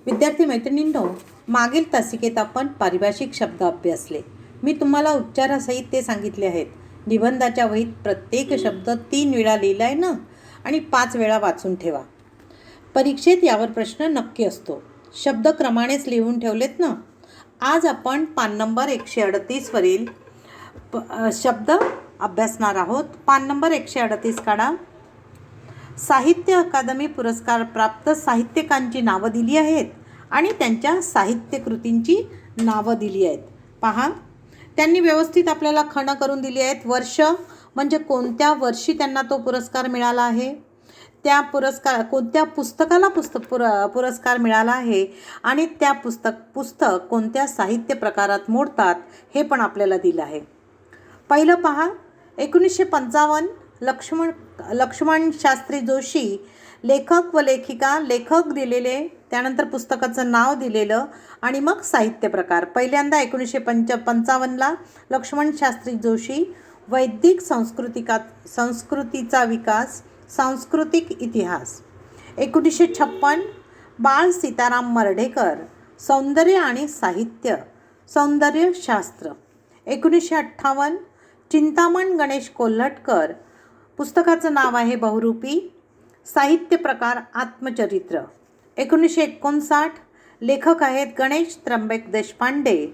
विद्यार्थी मैत्रिणींनो, मागील तासिकेत आपण पारिभाषिक शब्द अभ्यासले. मी तुम्हाला उच्चारासहित ते सांगितले आहेत. निबंधाच्या वहीत प्रत्येक शब्द 3 वेळा लिहिलाय ना, आणि 5 वेळा वाचून ठेवा. परीक्षेत यावर प्रश्न नक्की असतो. शब्द क्रमानेच लिहून ठेवलेत ना. आज आपण पान नंबर 138 वरील शब्द अभ्यासणार आहोत. पान नंबर 138 काढा. साहित्य अकादमी पुरस्कार प्राप्त साहित्यिकांची नावं दिली आहेत आणि त्यांच्या साहित्यकृतींची नावं दिली आहेत. पहा, त्यांनी व्यवस्थित आपल्याला खणं करून दिली आहेत. वर्ष म्हणजे कोणत्या वर्षी त्यांना तो पुरस्कार मिळाला आहे, त्या कोणत्या पुस्तकाला पुरस्कार मिळाला आहे, आणि त्या पुस्तक कोणत्या साहित्य प्रकारात मोडतात हे पण आपल्याला दिलं आहे. पहिलं पहा, 1955 लक्ष्मण शास्त्री जोशी, लेखक व लेखिका, लेखक दिलेले, त्यानंतर पुस्तकाचं नाव दिलेलं आणि मग साहित्य प्रकार. पहिल्यांदा 1955ला लक्ष्मण शास्त्री जोशी, वैदिक संस्कृतीचा विकास, सांस्कृतिक इतिहास. 1956 बाळ सीताराम मर्ढेकर, सौंदर्य आणि साहित्य, सौंदर्यशास्त्र. 1958 चिंतामण गणेश कोल्हटकर, पुस्तकाचं नाव आहे बहुरूपी, साहित्य प्रकार आत्मचरित्र. 1959 लेखक आहेत गणेश त्र्यंबक देशपांडे,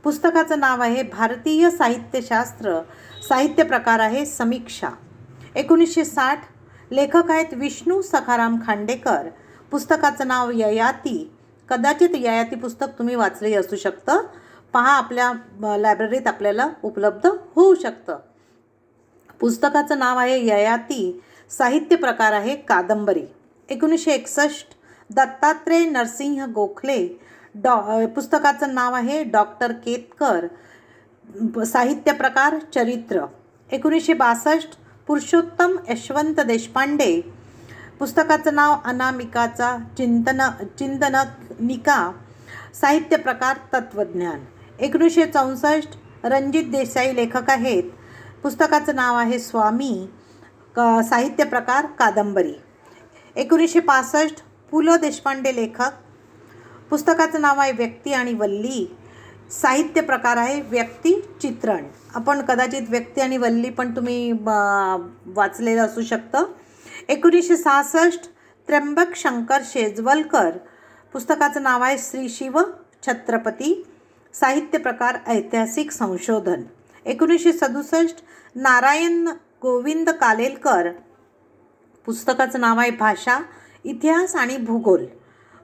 पुस्तकाचं नाव आहे भारतीय साहित्यशास्त्र, साहित्य प्रकार आहे समीक्षा. 1960 लेखक आहेत विष्णू सखाराम खांडेकर, पुस्तकाचं नाव ययाती. कदाचित ययाती पुस्तक तुम्ही वाचले असू शकतं. पहा, आपल्या लायब्ररीत आपल्याला उपलब्ध होऊ शकतं. पुस्तकाचं नाव आहे ययाती, साहित्य प्रकार आहे कादंबरी. 1961 दत्तात्रय नरसिंह गोखले, पुस्तकाचं नाव आहे डॉक्टर केतकर, साहित्य प्रकार चरित्र. 1962 पुरुषोत्तम यशवंत देशपांडे, पुस्तकाचं नाव अनामिकाचा चिंतनिका, साहित्य प्रकार तत्त्वज्ञान. 1964 रणजित देसाई लेखक आहेत, पुस्तकाचं नाव आहे स्वामी, साहित्य प्रकार कादंबरी. 1965 पु ल देशपांडे लेखक, पुस्तकाचं नाव आहे व्यक्ती आणि वल्ली, साहित्य प्रकार आहे व्यक्ती चित्रण. आपण कदाचित व्यक्ती आणि वल्ली पण तुम्ही वाचलेलं असू शकतं. 1966 त्र्यंबक शंकर शेजवलकर, पुस्तकाचं नाव आहे श्री शिव छत्रपती, साहित्य प्रकार ऐतिहासिक संशोधन. 1967 नारायण गोविंद कालेलकर, पुस्तकाचं नाव आहे भाषा, इतिहास आणि भूगोल.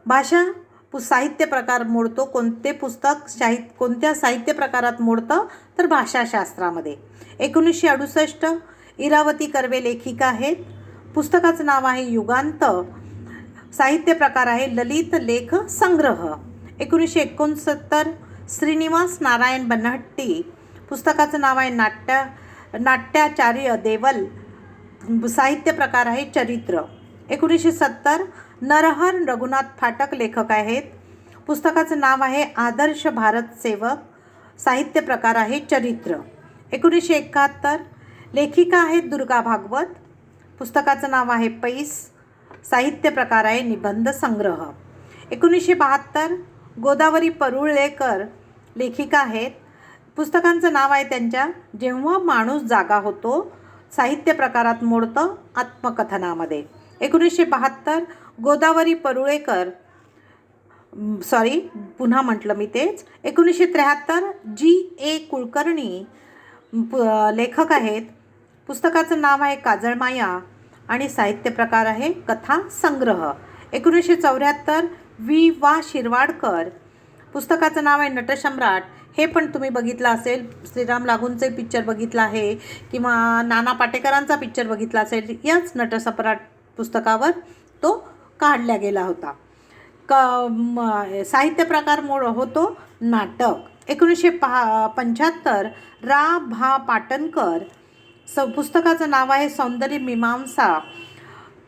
भाषा साहित्य प्रकार मोडतो. कोणते पुस्तक कोणत्या साहित्य प्रकारात मोडतं, तर भाषाशास्त्रामध्ये. 1968 इरावती कर्वे लेखिका आहेत, पुस्तकाचं नाव आहे युगांत, साहित्य प्रकार आहे ललित लेख संग्रह. 1969 श्रीनिवास नारायण बनहट्टी, पुस्तकाचं नाव आहे नाट्याचार्य देवल, साहित्य प्रकार आहे चरित्र. 1970 नरहर रघुनाथ फाटक लेखक आहेत, पुस्तकाचं नाव आहे आदर्श भारत सेवक, साहित्य प्रकार आहे चरित्र. 1971 लेखिका आहेत दुर्गा भागवत, पुस्तकाचं नाव आहे पैस, साहित्य प्रकार आहे निबंध संग्रह. 1972 गोदावरी परुळेकर लेखिका आहेत, पुस्तकांचं नाव आहे त्यांच्या जेव्हा माणूस जागा होतो, साहित्य प्रकारात मोडतं आत्मकथनामध्ये. 1972 गोदावरी परुळेकर, पुन्हा म्हटलं मी तेच. 1973 G.A. कुलकर्णी लेखक आहेत, पुस्तकाचं नाव आहे काजळमाया आणि साहित्य प्रकार आहे कथा संग्रह. 1974 V.वा शिरवाडकर, पुस्तकाचं नाव आहे नटसम्राट. हे पण तुम्ही बघितलं असेल, श्रीराम लागूंचे पिक्चर बघितला आहे किंवा नाना पाटेकरांचा पिक्चर बघितला असेल. याच नटसम्राट पुस्तकावर तो काढला गेला होता. साहित्य प्रकार होतो नाटक. 1975 रा भा पाटणकर, पुस्तकाचं नाव आहे सौंदर्य मीमांसा,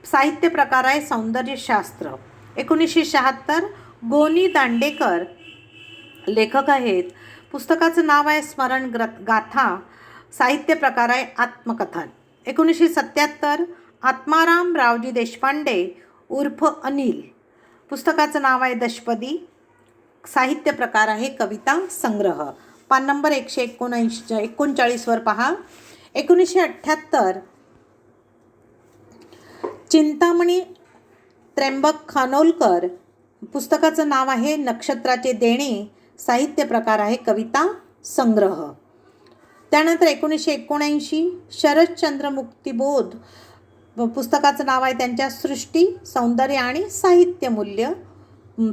साहित्य प्रकार आहे सौंदर्यशास्त्र. 1976 गोनी दांडेकर लेखक आहेत, पुस्तकाचं नाव आहे स्मरण गाथा, साहित्य प्रकार आहे आत्मकथन. 1977 आत्माराम रावजी देशपांडे उर्फ अनिल, पुस्तकाचं नाव आहे दशपदी. साहित्य प्रकार आहे कविता संग्रह. पान नंबर 139वर पहा. 1978 चिंतामणी त्र्यंबक खानोलकर. पुस्तकाचं नाव आहे नक्षत्राचे देणे. साहित्य प्रकार आहे कविता संग्रह. त्यानंतर 1979 शरदचंद्र मुक्तिबोध. पुस्तकाचं नाव आहे त्यांच्या सृष्टी, सौंदर्य आणि साहित्य मूल्य.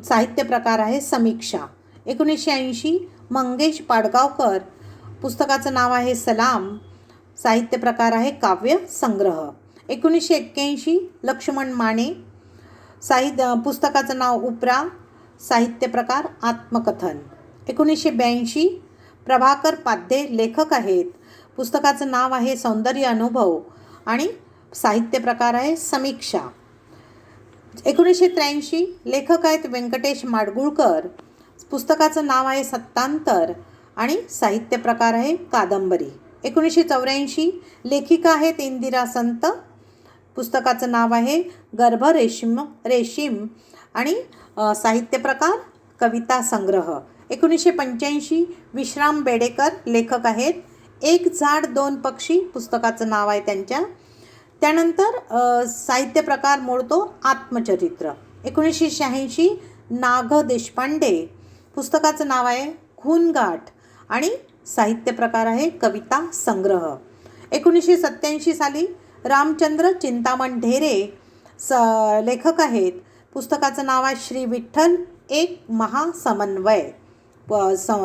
साहित्य प्रकार आहे समीक्षा. 1980 मंगेश पाडगावकर. पुस्तकाचं नाव आहे सलाम. साहित्य प्रकार आहे काव्य संग्रह. 1981 लक्ष्मण माने. पुस्तकाचं नाव उपरा. साहित्य प्रकार आत्मकथन. 1982 प्रभाकर पाध्ये लेखक आहेत. पुस्तकाचं नाव आहे सौंदर्य अनुभव आणि साहित्य प्रकार आहे समीक्षा. 1983 लेखक आहेत व्यंकटेश माडगुळकर. पुस्तकाचं नाव आहे सत्तांतर आणि साहित्य प्रकार आहे कादंबरी. 1984 लेखिका आहेत इंदिरा संत. पुस्तकाचं नाव आहे रेशीम आणि साहित्य प्रकार कविता संग्रह. 1985 विश्राम बेडेकर लेखक आहेत. एक झाड दोन पक्षी पुस्तकाचं नाव आहे त्यांच्या. त्यानंतर साहित्य प्रकार मोडतो आत्मचरित्र. 1986 नाग देशपांडे. पुस्तकाचं नाव आहे खूनगाठ आणि साहित्य प्रकार आहे कविता संग्रह. 1987 साली रामचंद्र चिंतामण ढेरे लेखक आहेत. पुस्तकाचं नाव आहे श्री विठ्ठल एक महासमन्वय.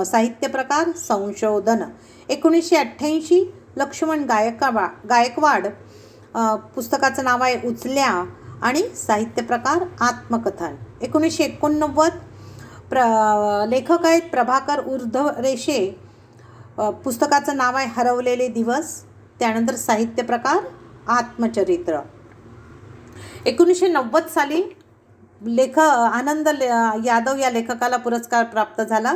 साहित्य प्रकार संशोधन. 1988 लक्ष्मण गायकवाड. पुस्तकाचं नाव आहे उचल्या आणि साहित्य प्रकार आत्मकथन. 1989 लेखक आहेत प्रभाकर ऊर्ध्वरेषे. पुस्तकाचं नाव आहे हरवलेले दिवस. त्यानंतर साहित्य प्रकार आत्मचरित्र. 1990 साली आनंद यादव या लेखकाला पुरस्कार प्राप्त झाला.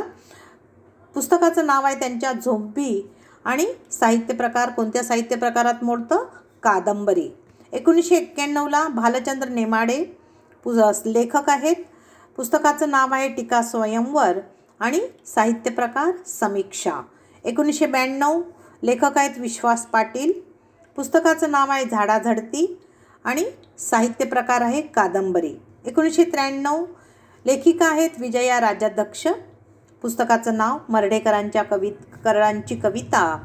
पुस्तकाचं नाव आहे त्यांच्या झोंबी आणि साहित्य प्रकार कोणत्या साहित्य प्रकारात मोडतं? कादंबरी. 1991 भालचंद्र नेमाडे लेखक आहेत. पुस्तकाचं नाव आहे टीका स्वयंवर आणि साहित्य प्रकार समीक्षा. 1992 लेखक आहेत विश्वास पाटील. पुस्तकाचं नाव आहे झाडाझडती आणि साहित्य प्रकार आहे कादंबरी. 1993 लेखिका आहेत विजया राजाध्यक्ष. पुस्तकाचं नाव मर्ढेकरांची कविता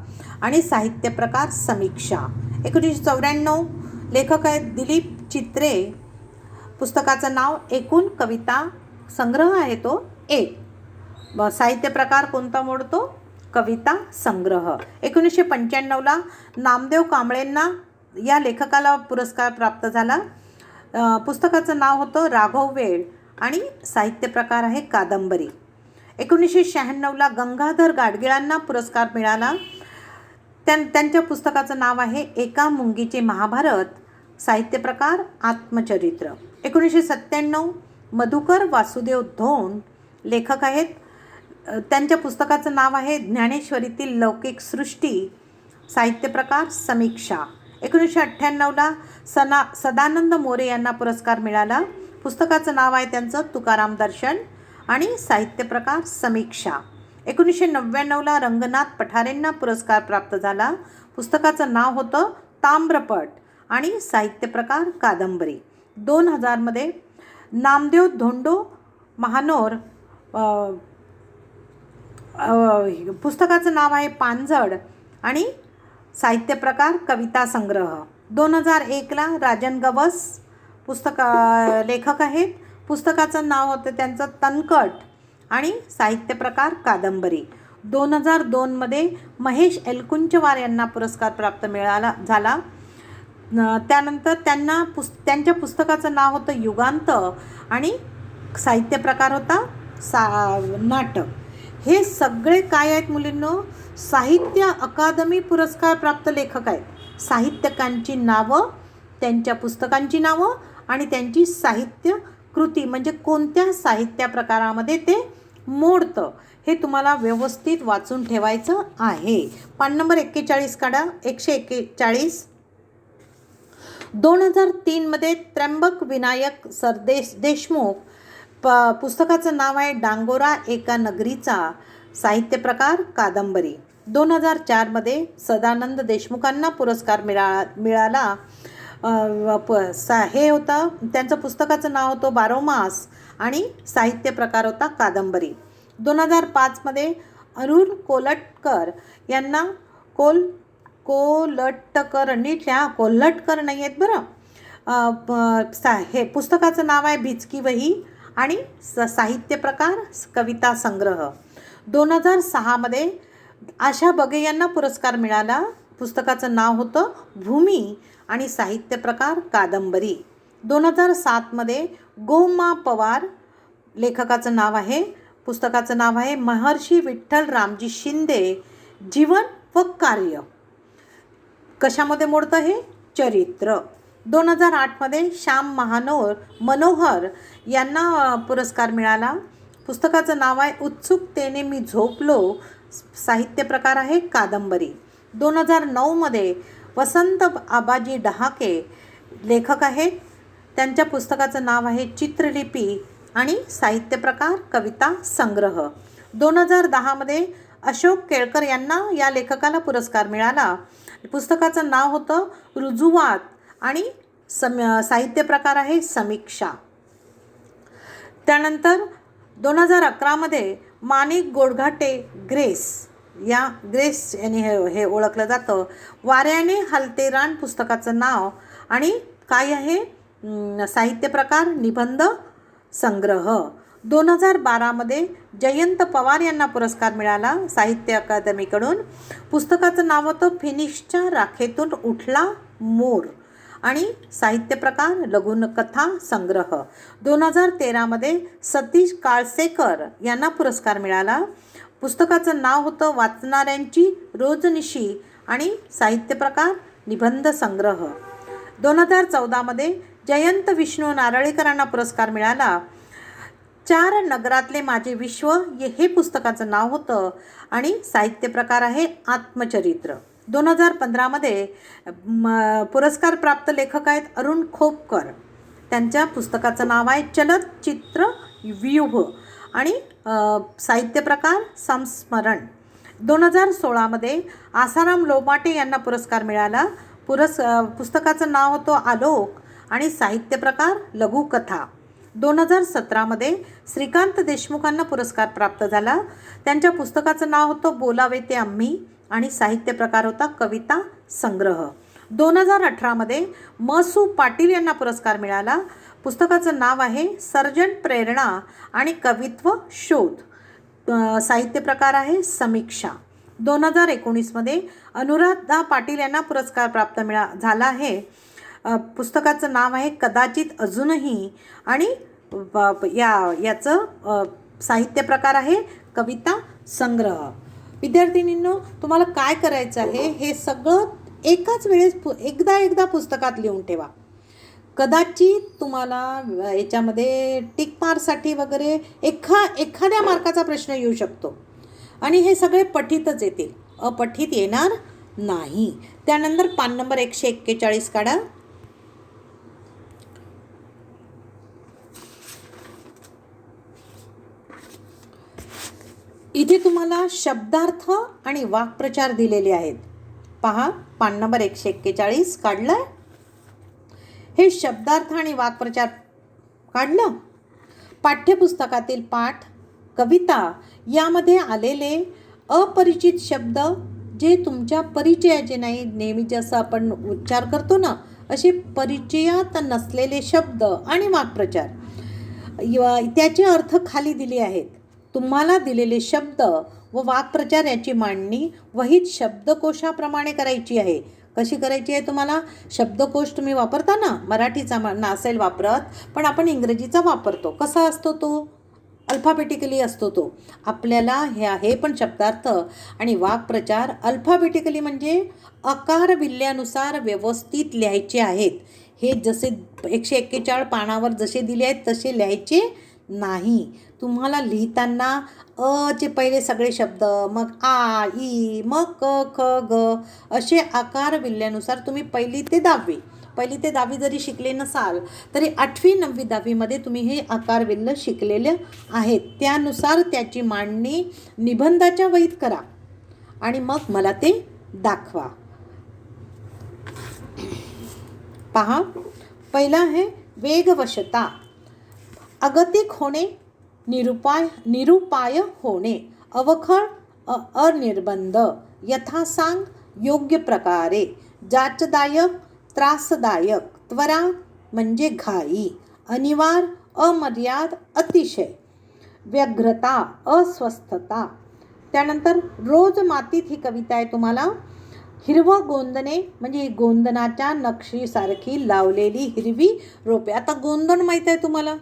आणि साहित्य प्रकार समीक्षा. 1994 लेखक आहेत दिलीप चित्रे. पुस्तकाचं नाव एकूण कविता संग्रह आहे तो एक. साहित्य प्रकार कोणता मोडतो? कविता संग्रह. 1995 नामदेव कांबळेंना या लेखकाला पुरस्कार प्राप्त झाला. पुस्तकाचं नाव होतं राघव वेळ आणि साहित्य प्रकार आहे कादंबरी. 1996 गंगाधर गाडगिळांना पुरस्कार मिळाला. त्यांच्या पुस्तकाचं नाव आहे एका मुंगीचे महाभारत. साहित्य प्रकार आत्मचरित्र. 1997 मधुकर वासुदेव धोंड लेखक आहेत. त्यांच्या पुस्तकाचं नाव आहे ज्ञानेश्वरीतील लौकिक सृष्टी. साहित्य प्रकार समीक्षा. 1998 सदानंद मोरे यांना पुरस्कार मिळाला. पुस्तकाचं नाव आहे त्यांचं तुकाराम दर्शन आणि साहित्य प्रकार समीक्षा. 1999 रंगनाथ पठारेंना पुरस्कार प्राप्त झाला. पुस्तकाचं नाव होतं ताम्रपट आणि साहित्य प्रकार कादंबरी. 2000 नामदेव धोंडो महानोर. पुस्तकाचं नाव आहे पानझड आणि साहित्य प्रकार कविता संग्रह. 2001 राजन गवस लेखक आहेत. पुस्तकाचं नाव होतं त्यांचं तनकट आणि साहित्य प्रकार कादंबरी. 2002 महेश एलकुंचवार यांना पुरस्कार प्राप्त झाला. त्यानंतर त्यांच्या पुस्तकाचं नाव होतं युगांत आणि साहित्य प्रकार होता नाटक. हे सगळे काय आहेत मुलींनो? साहित्य अकादमी पुरस्कार प्राप्त लेखक आहेत. साहित्यकांची नावं, त्यांच्या पुस्तकांची नावं आणि त्यांची साहित्य कृती म्हणजे कोणत्या साहित्य प्रकारामध्ये ते मोडतं हे तुम्हाला व्यवस्थित वाचून ठेवायचं आहे. पान नंबर 41 काढा. 141. 2003 त्र्यंबक विनायक देशमुख पुस्तकाचं नाव आहे डांगोरा एका नगरीचा. साहित्य प्रकार कादंबरी. 2004मध्ये सदानंद देशमुखांना पुरस्कार मिळाला. हे होतं त्यांचं पुस्तकाचं नाव होतं बारोमास आणि साहित्य प्रकार होता कादंबरी. 2005मध्ये अरुण कोल्हटकर यांना कोल्हटकर नीट ह्या कोल्हटकर नाही आहेत बरं. हे पुस्तकाचं नाव आहे भिचकी वही आणि साहित्य प्रकार कविता संग्रह. 2006मध्ये आशा बगे यांना पुरस्कार मिळाला. पुस्तकाचं नाव होतं भूमी आणि साहित्य प्रकार कादंबरी. 2007मध्ये गोमा पवार लेखकाचं नाव आहे. पुस्तकाचं नाव आहे महर्षी विठ्ठल रामजी शिंदे जीवन व कार्य. कशामध्ये मोडतं हे? चरित्र. 2008मध्ये श्याम मनोहर यांना पुरस्कार मिळाला. पुस्तकाचं नाव आहे उत्सुकतेने मी झोपलो. साहित्य प्रकार आहे कादंबरी. 2009मध्ये वसंत आबाजी डहाके लेखक आहेत. त्यांच्या पुस्तकाचं नाव आहे चित्रलिपी आणि साहित्य प्रकार कविता संग्रह. 2010मध्ये अशोक केळकर यांना या लेखकाला पुरस्कार मिळाला. पुस्तकाचं नाव होतं रुजुवात आणि साहित्य प्रकार आहे समीक्षा. त्यानंतर 2011मध्ये माणिक गोडघाटे ग्रेस यांनी हे ओळखलं जातं. वाऱ्याने हलते रान पुस्तकाचं नाव आणि काय आहे? साहित्य प्रकार निबंध संग्रह. 2012मध्ये जयंत पवार यांना पुरस्कार मिळाला साहित्य अकादमीकडून. पुस्तकाचं नाव होतं फिनिशच्या राखेतून उठला मोर आणि साहित्य प्रकार लघुकथा संग्रह. 2013मध्ये सतीश काळसेकर यांना पुरस्कार मिळाला. पुस्तकाचं नाव होतं वाचणाऱ्यांची रोजनिशी आणि साहित्य प्रकार निबंध संग्रह. 2014मध्ये जयंत विष्णू नारळीकरांना पुरस्कार मिळाला. 4 नगरातले माझे विश्व हे पुस्तकाचं नाव होतं आणि साहित्य प्रकार आहे आत्मचरित्र. 2015मध्ये पुरस्कार प्राप्त लेखक आहेत अरुण खोपकर. त्यांच्या पुस्तकाचं नाव आहे चलचित्र व्यूह आणि साहित्य प्रकार संस्मरण. 2016मध्ये आसाराम लोमाटे यांना पुरस्कार मिळाला. पुस्तकाचं नाव होतं आलोक आणि साहित्य प्रकार लघुकथा. 2017मध्ये श्रीकांत देशमुखांना पुरस्कार प्राप्त झाला. त्यांच्या पुस्तकाचं नाव होतं बोलावे ते आम्ही आणि साहित्य प्रकार होता कविता संग्रह. 2018मध्ये मसू पाटील यांना पुरस्कार मिळाला. पुस्तकाचं नाव आहे सर्जन प्रेरणा आणि कवित्व शोध. साहित्य प्रकार आहे समीक्षा. 2019मध्ये अनुराधा पाटील यांना पुरस्कार प्राप्त झाला आहे. पुस्तकाचं नाव आहे कदाचित अजूनही आणि याचं साहित्य प्रकार आहे कविता संग्रह. विद्यार्थिनींनो, तुम्हाला काय करायचं आहे? हे सगळं एकाच वेळेस एकदा पुस्तकात लिहून ठेवा. कदाचित तुम्हाला याच्यामध्ये टिक मार्कसाठी वगैरे एखाद्या मार्काचा प्रश्न येऊ शकतो आणि हे सगळे पठितच येतील, अपठित येणार नाही. त्यानंतर पान नंबर 141 काढा. इथे तुम्हाला शब्दार्थ आणि वाक्प्रचार दिलेले आहेत. पहा, पान नंबर 141 काढलं. हे शब्दार्थ आणि वाक्प्रचार काढलं. पाठ्यपुस्तकातील पाठ, कविता यामध्ये आलेले अपरिचित शब्द जे तुमच्या परिचयाचे नाही, नेहमी जसं आपण उच्चार करतो ना, असे परिचयात नसलेले शब्द आणि वाक्प्रचार त्याचे अर्थ खाली दिले आहेत. तुम्हाला दिलेले शब्द व वाक्प्रचार याची मांडणी वहीत शब्दकोशाप्रमाणे करायची आहे. कशी करायची आहे? तुम्हाला शब्दकोश तुम्ही वापरता ना, मराठीचा नसेल वापरत, पण आपण इंग्रजीचा वापरतो. कसा असतो तो? अल्फाबेटिकली असतो तो. आपल्याला हे पण शब्दार्थ आणि वाक्प्रचार अल्फाबेटिकली म्हणजे आकार विल्ल्यानुसार व्यवस्थित लिहायचे आहेत. हे जसे 141 पानावर जसे दिले आहेत तसे लिहायचे नाही. तुम्हाला लिहिताना चे पहिले सगळे शब्द, मग आ, ई, मग क, ख, ग असे आकार विल्ल्यानुसार तुम्ही 1ली ते 10वी पहिली ते 10वी जरी शिकले नसाल तरी 8वी 9वी 10वीमध्ये तुम्ही हे आकारविल्ल शिकलेले आहेत. त्यानुसार त्याची मांडणी निबंधाच्या वहीत करा आणि मग मला ते दाखवा. पहा, पहिला आहे वेगवशता. अगतिक होणे, निरुपाय होणे, अवखळ, अनिर्बंध, यथासांग, योग्य प्रकारे, जाचदायक, त्रासदायक, त्वरा म्हणजे घाई, अनिवार्य, अमर्याद, अतिशय, व्यग्रता, अस्वस्थता. त्यानंतर रोज मातीत ही कविता आहे तुम्हाला. हिरवं गोंदणे म्हणजे गोंदनाच्या नक्षीसारखी लावलेली हिरवी रोपे. आता गोंदण माहीत आहे तुम्हाला,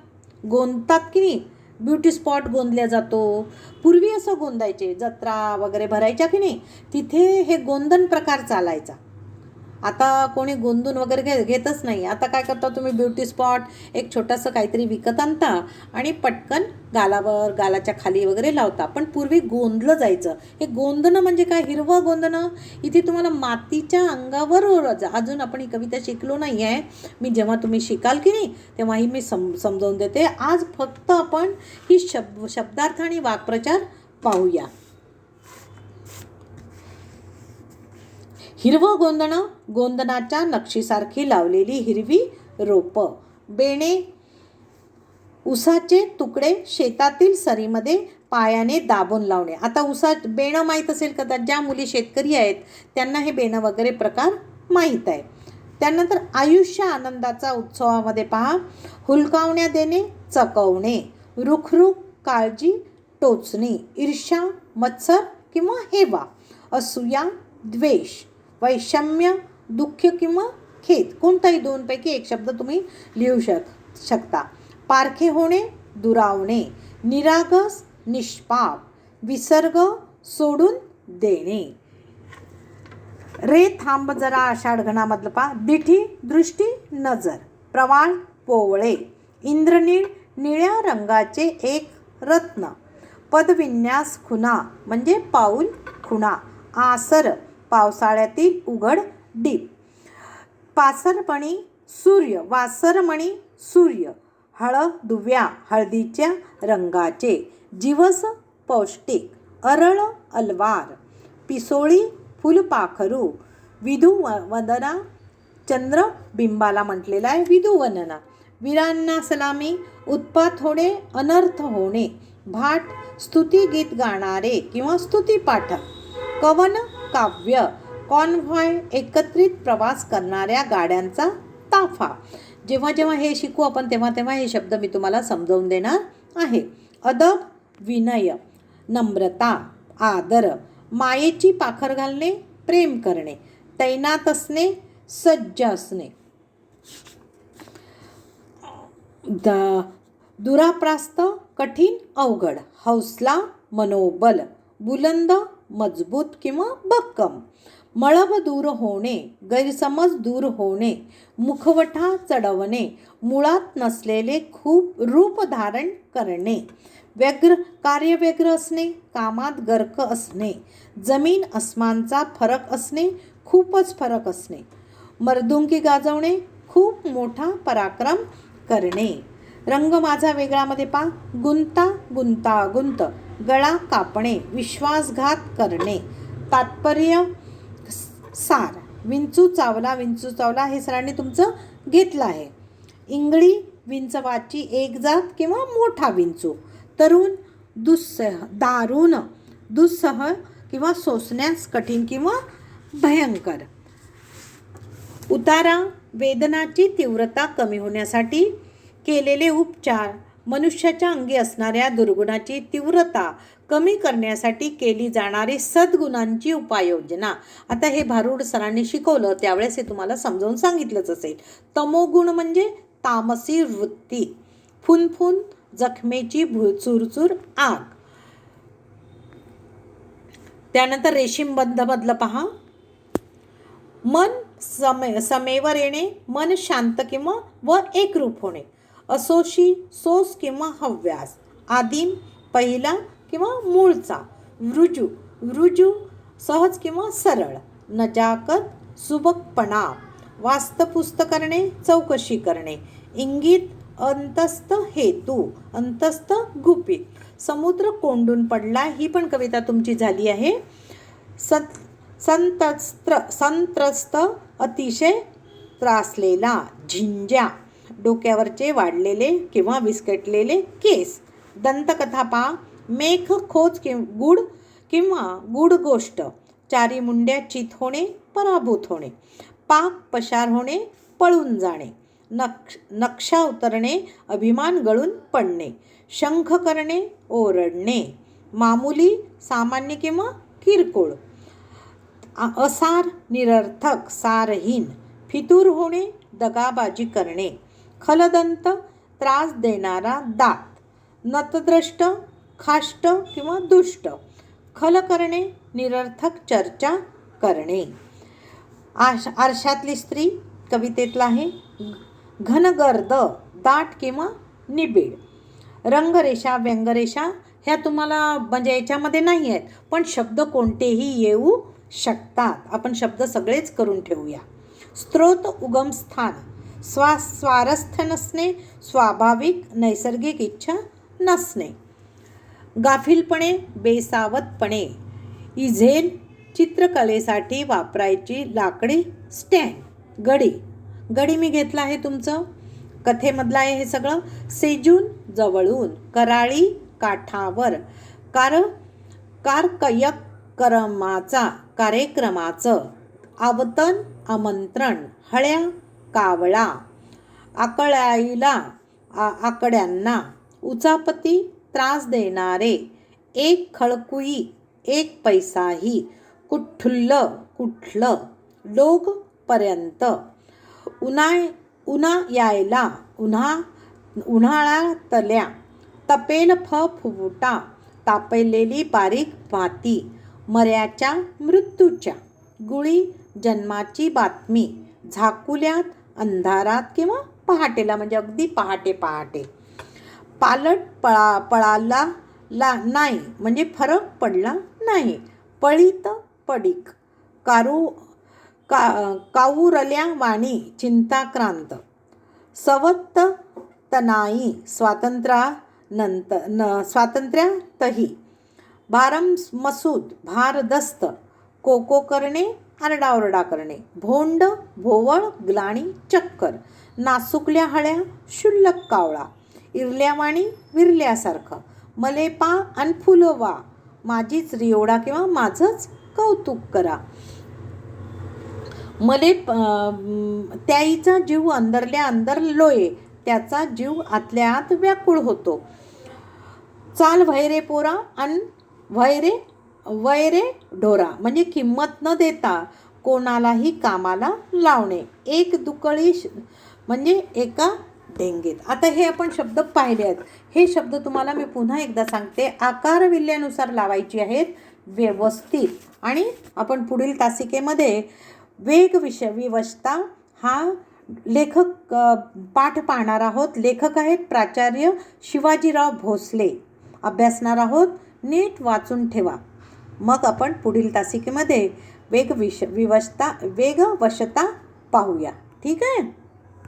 गोंदतात की नाही, ब्युटी स्पॉट गोंदल्या जातो. पूर्वी असं गोंदायचे, जत्रा वगैरे भरायच्या की नाही, तिथे हे गोंदण प्रकार चालायचा. आता कोणी गोंदून वगैरे घेतच नाही. आता काय करता तुम्ही, ब्युटी स्पॉट एक छोटंसं काहीतरी विकत आणता आणि पटकन गालावर, गालाच्या खाली वगैरे लावता. पण पूर्वी गोंदलं जायचं. हे गोंदणं म्हणजे काय, हिरवं गोंदणं. इथे तुम्हाला मातीच्या अंगावर अजून आपण ही कविता शिकलो नाही आहे. मी जेव्हा तुम्ही शिकाल की नाही तेव्हाही मी समजावून देते. आज फक्त आपण ही शब्दार्थ आणि वाक्प्रचार पाहूया. हिरवं गोंदणं, गोंदनाच्या नक्षीसारखी लावलेली हिरवी रोपं. बेणे, उसाचे तुकडे शेतातील सरीमध्ये पायाने दाबून लावणे. आता बेणं माहीत असेल का, ज्या मुली शेतकरी आहेत त्यांना हे बेणं वगैरे प्रकार माहीत आहे. त्यानंतर आयुष्य आनंदाचा उत्सवामध्ये पहा, हुलकावण्या देणे, चकवणे, रुखरुख, काळजी, टोचणे, ईर्ष्या, मत्सर किंवा हेवा, असूया, द्वेष, वैषम्य, दुःख किंवा खेद. कोणताही दोनपैकी एक शब्द तुम्ही लिहू शकता. पारखे होणे, दुरावणे, निरागस, निष्पाप, विसर्ग, सोडून देणे. रे थांब जरा आषाढ घनामधलं पहा. दिठी, दृष्टी, नजर, प्रवाळ, पोवळे, इंद्रनीळ, निळ्या रंगाचे एक रत्न, पदविन्यास, खुणा म्हणजे पाऊल खुणा, आसर, पावसाळ्यातील उघड डीप, पासरमणी, सूर्य, वासरमणी, सूर्य, हळदुव्या, हळदीच्या रंगाचे, जीवस, पौष्टिक, अरळ, अलवार, पिसोळी, फुलपाखरू, विधुवदना, चंद्र बिंबाला म्हटलेला आहे विधुवदना, वीरांना सलामी, उत्पात होणे, अनर्थ होणे, भाट, स्तुतिगीत गाणारे किंवा स्तुतिपाठक, कवन, काव्य, कॉन्व्हॉय, एकत्रित प्रवास करणाऱ्या गाड्यांचा ताफा. जेव्हा जेव्हा हे शिकू आपण तेव्हा तेव्हा हे शब्द मी तुम्हाला समजावून देणार आहे. अदब, विनय, नम्रता, आदर, मायेची पाखर घालणे, प्रेम करणे, तैनात असणे, सज्ज असणे, दुराप्रास्त, कठीण, अवघड, हौसला, मनोबल, बुलंद, मजबूत किंवा भक्कम, मळभ दूर होणे, गैरसमज दूर होणे, मुखवटा चढवणे, मुळात नसलेले खूप रूप धारण करणे, कार्यव्यग्र असणे, कामात गर्क असणे, जमीन अस्मानचा फरक असणे, खूपच फरक असणे, मर्दुंकी गाजवणे, खूप मोठा पराक्रम करणे. रंग माझा वेगळामध्ये पहा. गुंतागुंत, गळा कापणे, विश्वासघात करणे, तात्पर्य, सार, विंचू चावला हे सरांनी तुमचं घेतलं आहे. इंगळी, विंचवाची एक जात किंवा मोठा विंचू. तरुण, दारुण, दुस्सह किंवा सोसण्यास कठीण किंवा भयंकर. उतारा, वेदनाची तीव्रता कमी होण्यासाठी केलेले उपचार, मनुष्याच्या अंगी असणाऱ्या दुर्गुणाची तीव्रता कमी करण्यासाठी केली जाणारी सद्गुणांची उपाययोजना. आता हे भारूड सरांनी शिकवलं त्यावेळेस हे तुम्हाला समजावून सांगितलंच असेल. तमोगुण म्हणजे तामसी वृत्ती, फुनफुन, जखमेची चुरचूर, आग. त्यानंतर रेशीमबंधमधलं पहा. मन समेवर येणे, मन शांत किंवा व एकरूप होणे, असोशी, सोस किंवा हव्यास, आदिम, पहिला किंवा मूळचा, वृजू, सहज किंवा सरळ, नजाकत, सुबकपणा, वास्तपुस्त करणे, चौकशी करणे. इंगित, अंतस्थ हेतू, अंतस्थ गुपित. समुद्र कोंडून पडला, ही पण कविता तुमची झाली आहे. संत्रस्त, अतिशय त्रासलेला. झिंज्या, डोक्यावरचे वाढलेले किंवा विस्कटलेले केस. दंतकथा पहा. मेख खोज गुड किंवा गूढ गोष्ट. चारी मुंड्या चित होणे, पराभूत होणे. पाक पशार होणे, पळून जाणे. नक्षा उतरणे, अभिमान गळून पडणे. शंख करणे, ओरडणे. मामुली, सामान्य किंवा किरकोळ. असार, निरर्थक, सारहीन. फितूर होणे, दगाबाजी करणे. खलदंत, त्रास देणारा दात. नतद्रष्ट, खाष्ट किंवा दुष्ट. खल करणे, निरर्थक चर्चा करणे. आरशातली स्त्री कवितेतला आहे. घनगर्द, दाट किंवा निबिड. रंगरेषा, व्यंगरेषा ह्या तुम्हाला म्हणजे याच्यामध्ये नाही आहेत, पण शब्द कोणतेही येऊ शकतात. आपण शब्द सगळेच करून ठेवूया. स्त्रोत, उगमस्थान. स्वारस्य नसणे, स्वाभाविक नैसर्गिक इच्छा नसणे. गाफीलपणे, बेसावधपणे. इझेल, चित्रकलेसाठी वापरायची लाकडी स्टँड. गडी, गडी मी घेतला आहे तुमचं कथेमधलं आहे हे सगळं. सेजून, जवळून. कराळी, काठावर. कार्यक्रमाचं. आवतन, आमंत्रण. हळ्या, कावळा. आकळाईला, आकड्यांना. उचापती, त्रास देणारे. एक खळकुई, एक पैसाही. कुठलं, कुठलं. लोक, पर्यंत. उन्हा यायला, उन्हाळ्यातल्या. तपेल, फुफुटा. तापलेली बारीक माती. मऱ्याच्या, मृत्यूच्या. गुळी, जन्माची बातमी. झाकुल्यात, अंधारात किंवा पहाटेला म्हणजे अगदी पहाटे पहाटे. पालट, पळाला नाही म्हणजे फरक पडला नाही. पळीत, पडीक. काऊरल्या वाणी, चिंताक्रांत. सवत्त, तनाई, स्वातंत्र्यातही. भारमसूद, भारदस्त. कोको करणे, आरडाओरडा करणे. भोंड, भोवळ, ग्लानी, चक्कर. नासुकल्या हळ्या, शुल्लक कावळा. इरल्यावाणी, विरल्यासारखं. मलेपा आणि फुलवा. माझीच रिओडा किंवा माझंच कौतुक करा. त्याईचा जीव अंदरल्या अंदर लोये, त्याचा जीव आतल्या आत व्याकुळ होतो. चाल वैरे पोरा अन वैरे ढोरा म्हणजे किंमत न देता कोणालाही कामाला लावणे. एक दुकळी म्हणजे एका डेंगेत. आता हे आपण शब्द पाहिले आहेत. हे शब्द तुम्हाला मी पुन्हा एकदा सांगते. आकार विल्ल्यानुसार लावायची आहेत व्यवस्थित. आणि आपण पुढील तासिकेमध्ये विवशता हा लेखक पाठ पाहणार आहोत. लेखक आहेत प्राचार्य शिवाजीराव भोसले. अभ्यासणार आहोत. नीट वाचून ठेवा. मग आपण पुढील तासिकेमध्ये वेगवशता पाहूया. ठीक आहे.